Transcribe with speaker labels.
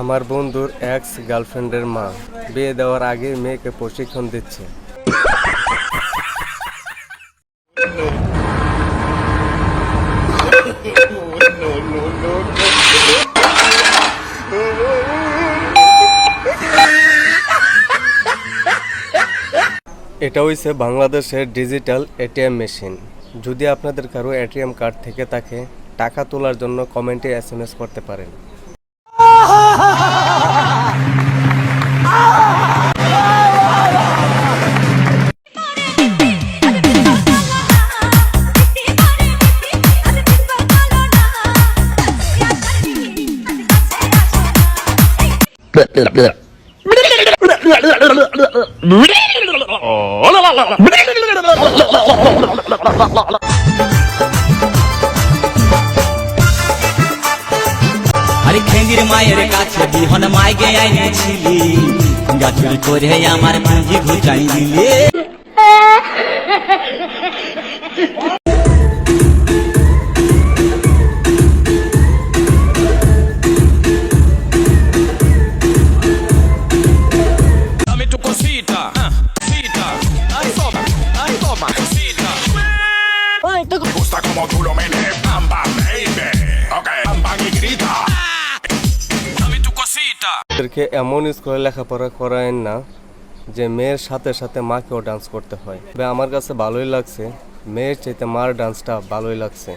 Speaker 1: আমার বন্ধুর এক্স গার্লফ্রেন্ডের মা বিয়ে দেওয়ার আগে মেয়েকে প্রশিক্ষণ দিচ্ছে। এটা হইছে বাংলাদেশের ডিজিটাল এটিএম মেশিন। যদি আপনাদের কারো এটিএম কার্ড থেকে থাকে, টাকা তোলার জন্য কমেন্টে SMS করতে পারেন।
Speaker 2: আরে খেঙ্গির মায়ের কাছে বিহন মাইকে আইনেছিলি, গাছুরি করে আমার পুঁজি ঘুচাই দিলে।
Speaker 3: Gusta como tú lo menes, bam bam baby. Okay, bam bam y grita. Dame tu cosita.
Speaker 1: এদেরকে এমন স্কুলে লেখাপড়া করায় না যে মেয়ের সাথে সাথে মাকেও ডান্স করতে হয়। তবে আমার কাছে ভালোই লাগছে, মেয়ের চাইতে মার ডান্সটা ভালোই লাগছে।